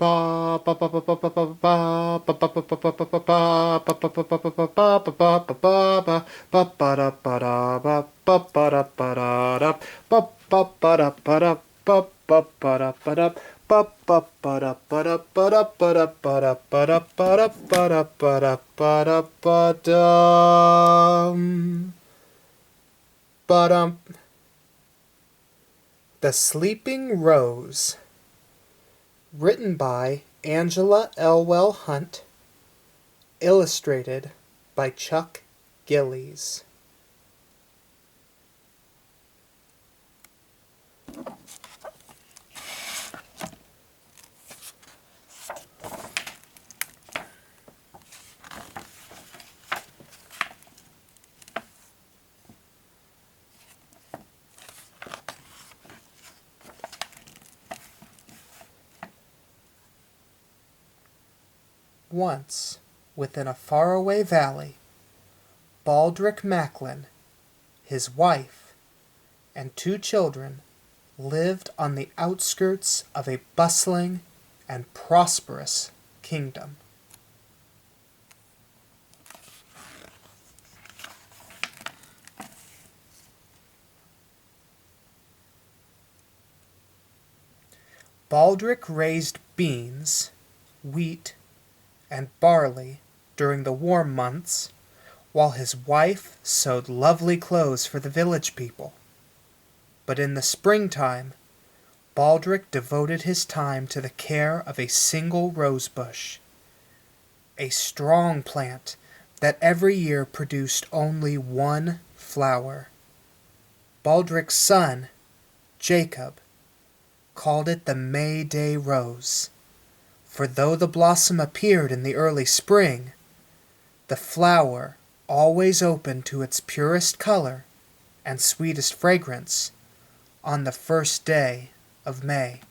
The Sleeping Rose, written by Angela Elwell Hunt, illustrated by Chuck Gillies. Once, within a faraway valley, Baldric Macklin, his wife, and 2 children lived on the outskirts of a bustling and prosperous kingdom. Baldric raised beans, wheat, and barley during the warm months, while his wife sewed lovely clothes for the village people. But in the springtime, Baldric devoted his time to the care of a single rose bush, a strong plant that every year produced only 1 flower. Baldric's son, Jacob, called it the May Day Rose, for though the blossom appeared in the early spring, the flower always opened to its purest color and sweetest fragrance on the first day of May.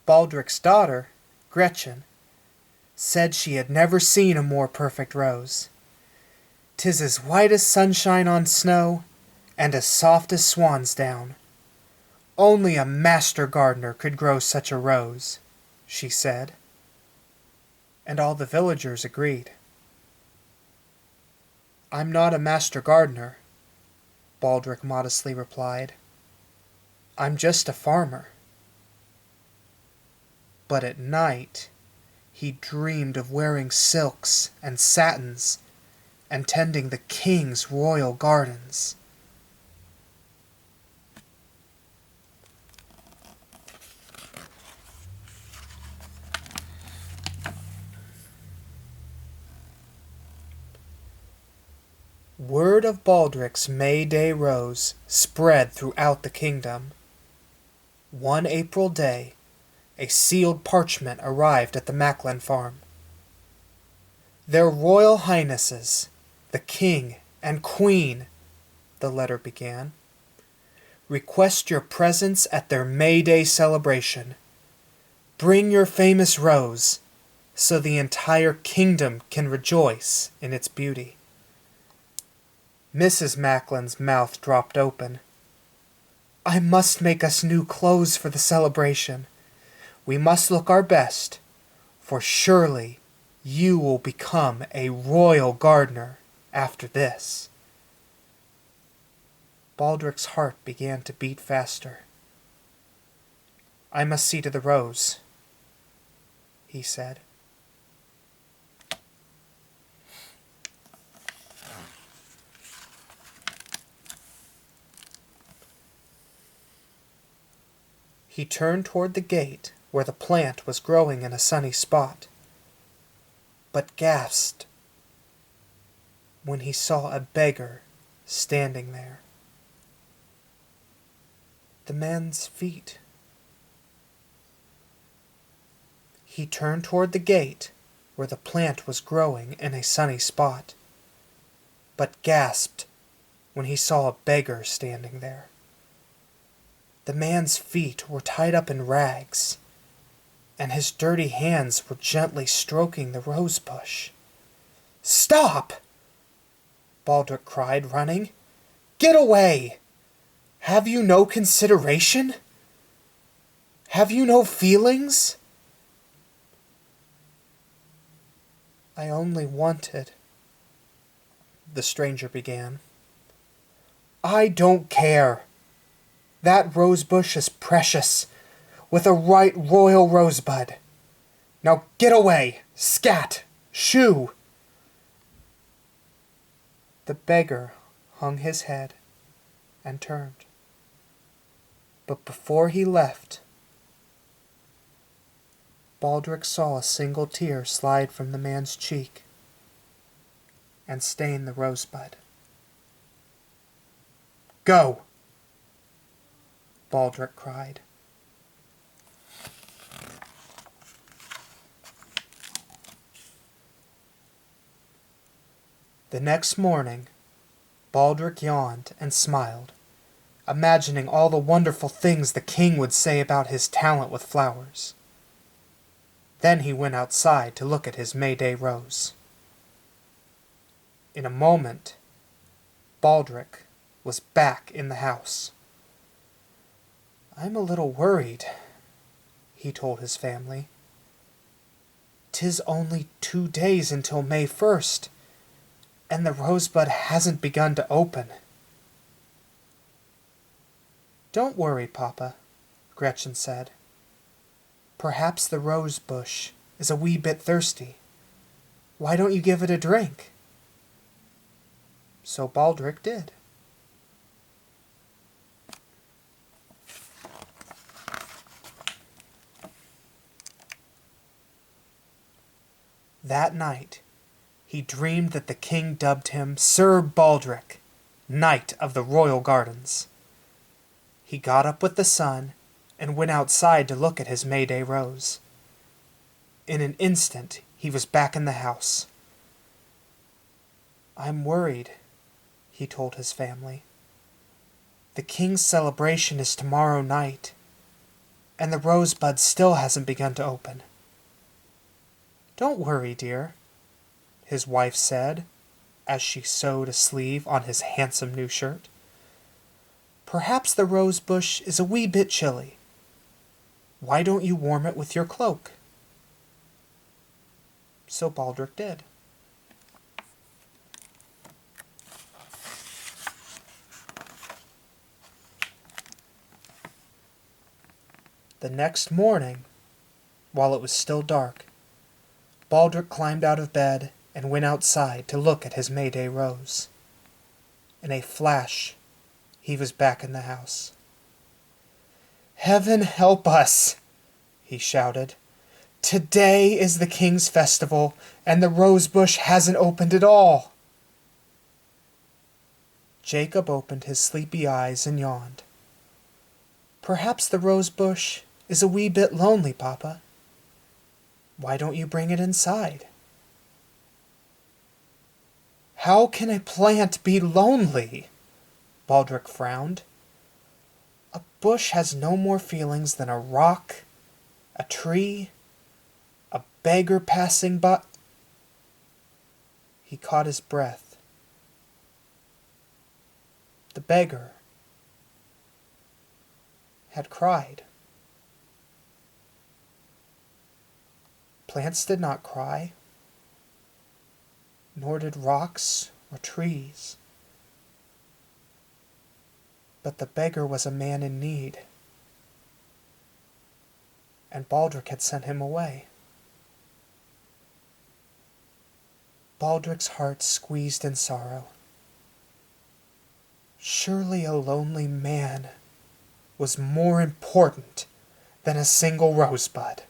Baldric's daughter, Gretchen, said she had never seen a more perfect rose. "'Tis as white as sunshine on snow, and as soft as swan's down. Only a master gardener could grow such a rose," she said. And all the villagers agreed. "I'm not a master gardener," Baldric modestly replied. "I'm just a farmer." But at night he dreamed of wearing silks and satins and tending the king's royal gardens. Word of Baldric's May Day Rose spread throughout the kingdom. One April day, a sealed parchment arrived at the Macklin farm. "Their Royal Highnesses, the King and Queen," the letter began, "request your presence at their May Day celebration. Bring your famous rose, so the entire kingdom can rejoice in its beauty." Mrs. Macklin's mouth dropped open. "I must make us new clothes for the celebration. We must look our best, for surely you will become a royal gardener after this." Baldric's heart began to beat faster. "I must see to the rose," he said. He turned toward the gate where the plant was growing in a sunny spot, but gasped when he saw a beggar standing there. The man's feet. He turned toward the gate where the plant was growing in a sunny spot, but gasped when he saw a beggar standing there. The man's feet were tied up in rags, and his dirty hands were gently stroking the rose bush. "Stop!" Baldric cried, running. "Get away! Have you no consideration? Have you no feelings?" "I only wanted," the stranger began. "I don't care. That rosebush is precious, with a right royal rosebud. Now get away! Scat! Shoo!" The beggar hung his head and turned. But before he left, Baldric saw a single tear slide from the man's cheek and stain the rosebud. "Go!" Baldric cried. The next morning, Baldric yawned and smiled, imagining all the wonderful things the king would say about his talent with flowers. Then he went outside to look at his May-Day rose. In a moment, Baldric was back in the house. "I'm a little worried," he told his family. "'Tis only 2 days until May 1st, and the rosebud hasn't begun to open." "Don't worry, Papa," Gretchen said. "Perhaps the rose bush is a wee bit thirsty. Why don't you give it a drink?" So Baldric did. That night, he dreamed that the king dubbed him Sir Baldric, Knight of the Royal Gardens. He got up with the sun and went outside to look at his May-Day rose. In an instant, he was back in the house. "I'm worried," he told his family. "The king's celebration is tomorrow night, and the rosebud still hasn't begun to open." "Don't worry, dear," his wife said, as she sewed a sleeve on his handsome new shirt. "Perhaps the rose bush is a wee bit chilly. Why don't you warm it with your cloak?" So Baldric did. The next morning, while it was still dark, Baldric climbed out of bed and went outside to look at his May-Day rose. In a flash, he was back in the house. "Heaven help us!" he shouted. "Today is the king's festival, and the rosebush hasn't opened at all." Jacob opened his sleepy eyes and yawned. "Perhaps the rosebush is a wee bit lonely, Papa. Why don't you bring it inside?" "How can a plant be lonely?" Baldric frowned. "A bush has no more feelings than a rock, a tree, a beggar passing by." He caught his breath. The beggar had cried. Plants did not cry, nor did rocks or trees. But the beggar was a man in need, and Baldric had sent him away. Baldric's heart squeezed in sorrow. Surely a lonely man was more important than a single rosebud.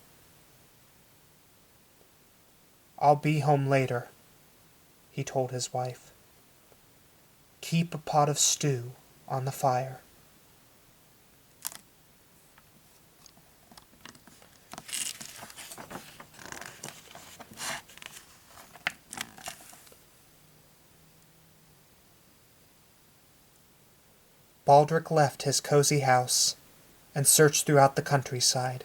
"I'll be home later," he told his wife. "Keep a pot of stew on the fire." Baldric left his cozy house and searched throughout the countryside.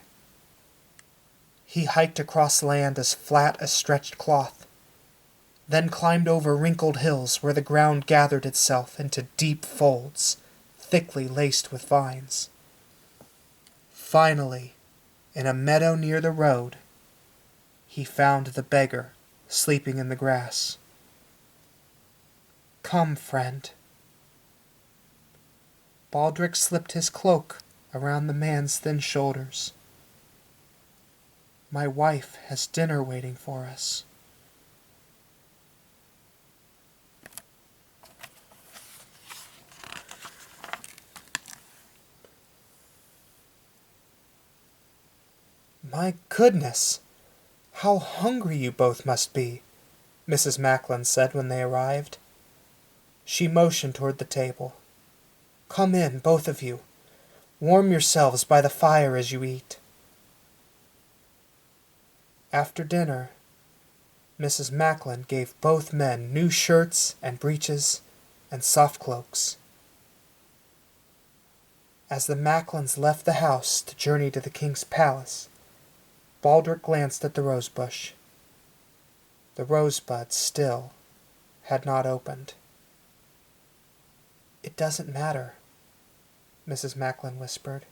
He hiked across land as flat as stretched cloth, then climbed over wrinkled hills where the ground gathered itself into deep folds, thickly laced with vines. Finally, in a meadow near the road, he found the beggar sleeping in the grass. "Come, friend." Baldric slipped his cloak around the man's thin shoulders. "My wife has dinner waiting for us." "My goodness, how hungry you both must be," Mrs. Macklin said when they arrived. She motioned toward the table. "Come in, both of you. Warm yourselves by the fire as you eat." After dinner, Mrs. Macklin gave both men new shirts and breeches and soft cloaks. As the Macklins left the house to journey to the king's palace, Baldric glanced at the rosebush. The rosebud still had not opened. "It doesn't matter," Mrs. Macklin whispered.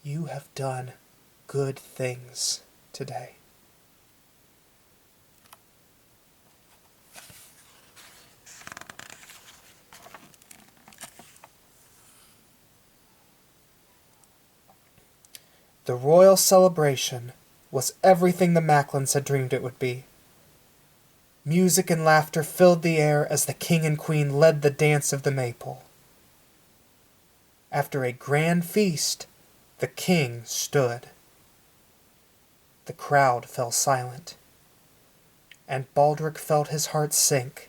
"You have done good things today." The royal celebration was everything the Macklins had dreamed it would be. Music and laughter filled the air as the king and queen led the dance of the maypole. After a grand feast, the king stood. The crowd fell silent, and Baldric felt his heart sink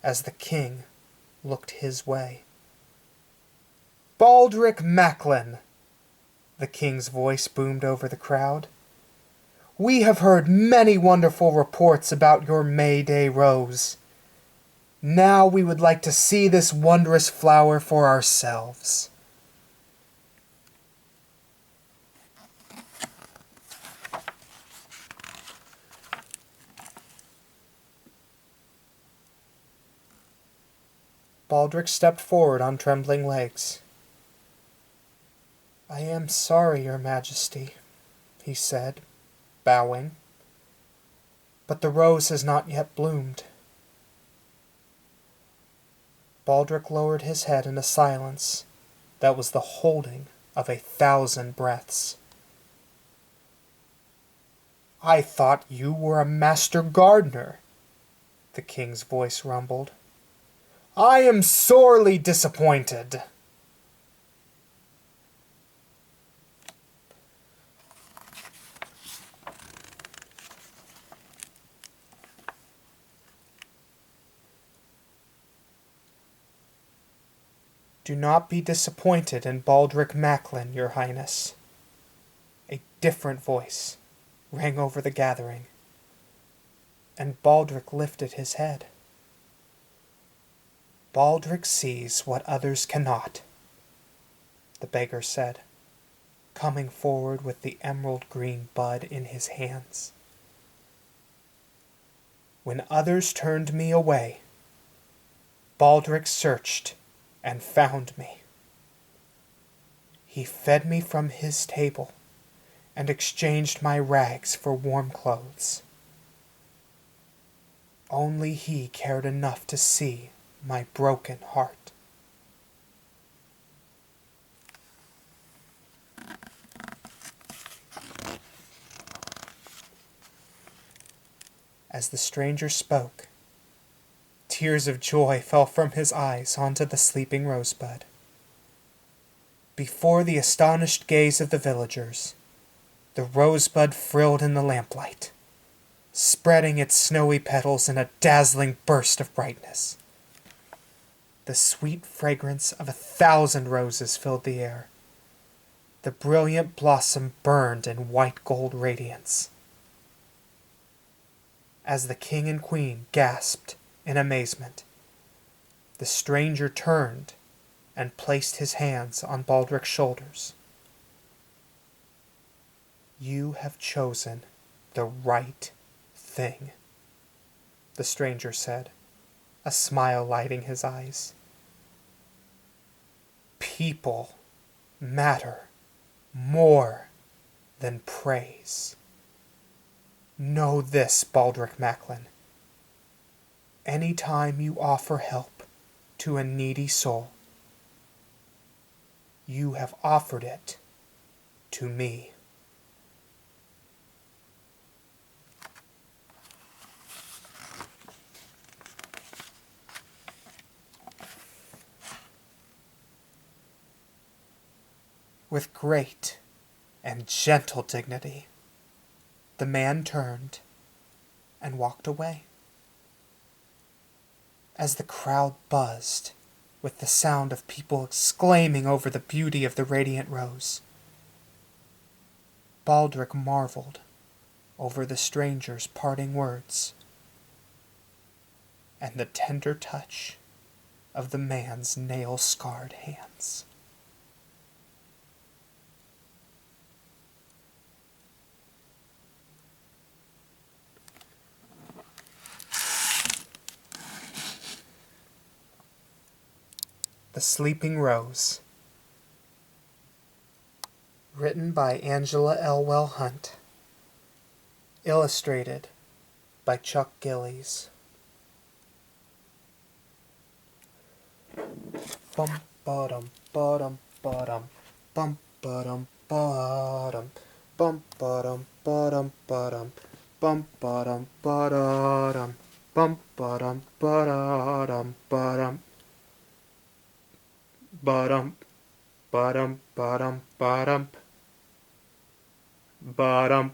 as the king looked his way. "Baldric Macklin!" the king's voice boomed over the crowd. "We have heard many wonderful reports about your May Day rose. Now we would like to see this wondrous flower for ourselves." Baldric stepped forward on trembling legs. "I am sorry, your majesty," he said, bowing, "but the rose has not yet bloomed." Baldric lowered his head in a silence that was the holding of 1,000 breaths. "I thought you were a master gardener," the king's voice rumbled. "I am sorely disappointed." "Do not be disappointed in Baldric Macklin, your highness." A different voice rang over the gathering, and Baldric lifted his head. "Baldric sees what others cannot," the beggar said, coming forward with the emerald-green bud in his hands. "When others turned me away, Baldric searched and found me. He fed me from his table and exchanged my rags for warm clothes. Only he cared enough to see my broken heart." As the stranger spoke, tears of joy fell from his eyes onto the sleeping rosebud. Before the astonished gaze of the villagers, the rosebud frilled in the lamplight, spreading its snowy petals in a dazzling burst of brightness. The sweet fragrance of 1,000 roses filled the air. The brilliant blossom burned in white gold radiance. As the king and queen gasped in amazement, the stranger turned and placed his hands on Baldric's shoulders. "You have chosen the right thing," the stranger said, a smile lighting his eyes. People matter more than praise. Know this, Baldric Macklin. Any time you offer help to a needy soul, you have offered it to me. With great and gentle dignity, the man turned and walked away. As the crowd buzzed with the sound of people exclaiming over the beauty of the radiant rose, Baldric marveled over the stranger's parting words and the tender touch of the man's nail-scarred hands. The Sleeping Rose. Written by Angela Elwell Hunt. Illustrated by Chuck Gillies. Bum bottom bottom bottom bum bottom bottom bum bottom bottom bottom bum bottom bottom bum bottom bottom bottom bottom bottom bottom bottom bottom